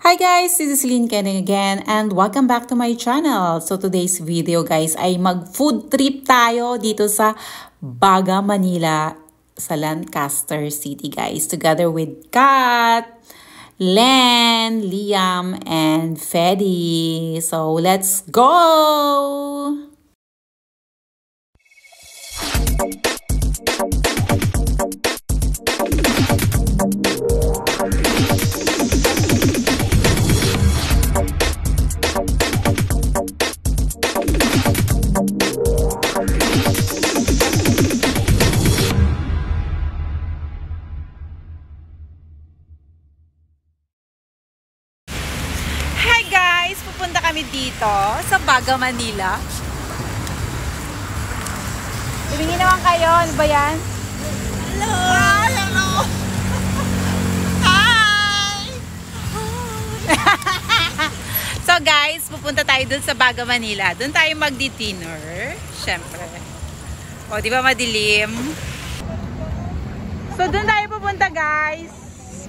Hi guys, this is Lynn Kenning again and welcome back to my channel. So today's video guys ay mag-food trip tayo dito sa Baga, Manila sa Lancaster City guys. Together with Kat, Len, Liam, and Fedi. So let's go! Pupunta kami dito sa Baga, Manila. Tumingin naman kayo. Ano ba yan? Hello! Hi! Hello! Hi! So guys, pupunta tayo dun sa Baga, Manila. Dun tayo magdi-dinner. Siyempre. O, di ba madilim? So dun tayo pupunta guys.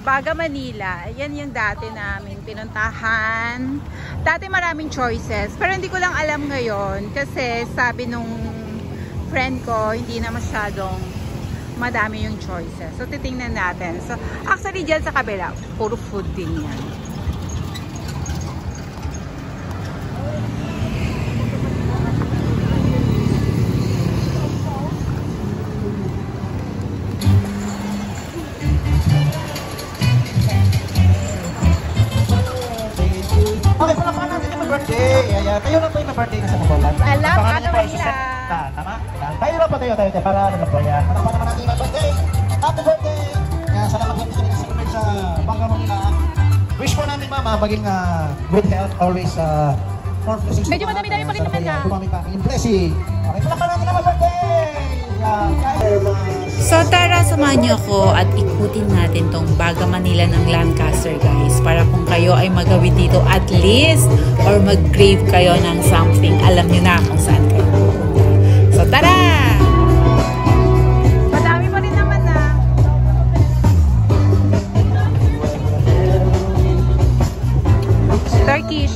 Baga, Manila. Yan yung dati namin pinuntahan. Dati maraming choices. Pero hindi ko lang alam ngayon. Kasi sabi nung friend ko, hindi na masyadong madami yung choices. So titingnan natin. So actually dyan sa kabila, puro food din yan. Tayo na tayo na birthday na sa Mabalan. Alam, Baga, Manila. Tama? Tayo na pa tayo para ano ba yan? Para naman natin na birthday. Happy birthday! Kaya salamat natin sa celebrate sa Baga, Manila. Wish po namin mama maging good health always for blessings. Medyo madami-dami pa rin naman na. Tumami pa ang blessing. Okay, pala natin naman birthday! So tara, samahan niyo ako at ikutin natin tong Baga, Manila ng Lancaster guys, para kung kayo ay magawi dito at least or mag-crave kayo ng something, alam niyo na kung saan kayo pupunta. So tara! Madami pa rin naman na. Turkish.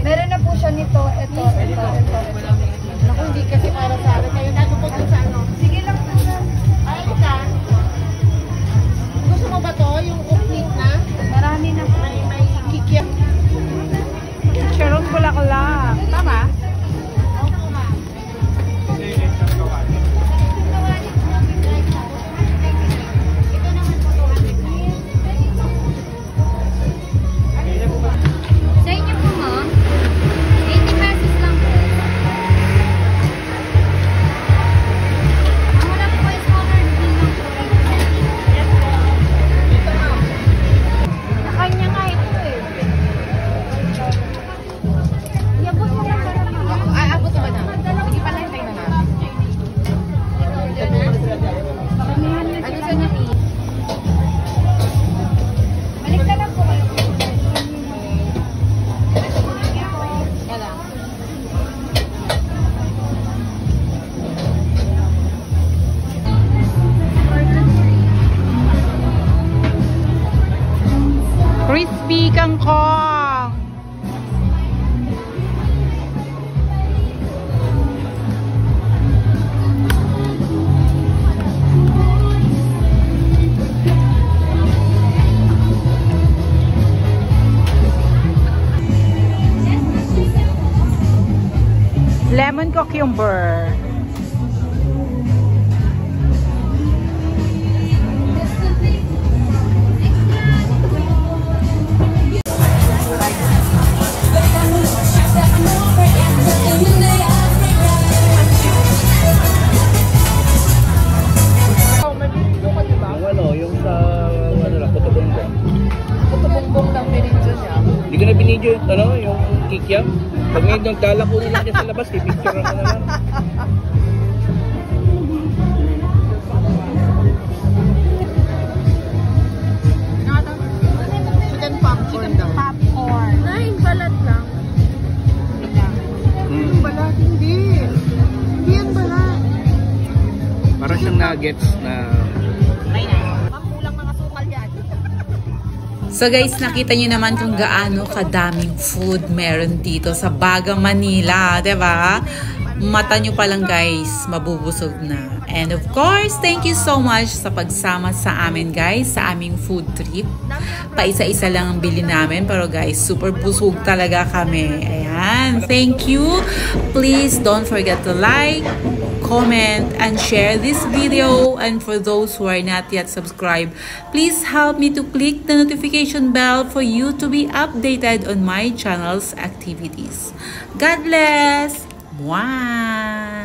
Meron na po siya nito, ito. Naku, hindi kasi para sa akin. Ngayon, nato po sa ano. Sige lang po. Ay, ka. Gusto mo ba to? Yung complete na? Marami na po. May kikip. Sharon Bulaklak. Tama? Sa inyo po, ma'am? 80 pesos lang po. Ang wala po is colored green lang po. Sa kanya nga ito eh. Iabot mo lang para ma'am. Ay, abot naman na. Sige pala, hintay na na. Karamihan yung Ano sa niya, please? balik na lang po kayo. Yan lang. Crispy kangkong! Lemon cucumber. Yung sa Puto Bongbong. Puto bongbong lang binidyo niya. Hindi ko na binidyo yung kikiam. Pag ngayon nagdala ko nila dyan sa labas, i-picture ako na lang. Chicken popcorn daw. Popcorn. Ay, balat lang. Balat, hindi. Hindi yan balat. Para siyang nuggets na Pampulang mga sukal yan. So guys, nakita nyo naman kung gaano kadaming food meron dito sa Baga, Manila, 'di ba? Mata nyo pa lang guys, mabubusog na. And of course, thank you so much sa pagsama sa amin guys, sa aming food trip. Paisa-isa lang ang bili namin, pero guys, super busog talaga kami. Ayan, thank you. Please don't forget to like, comment, and share this video. And for those who are not yet subscribed, please help me to click the notification bell for you to be updated on my channel's activities. God bless! Mwah!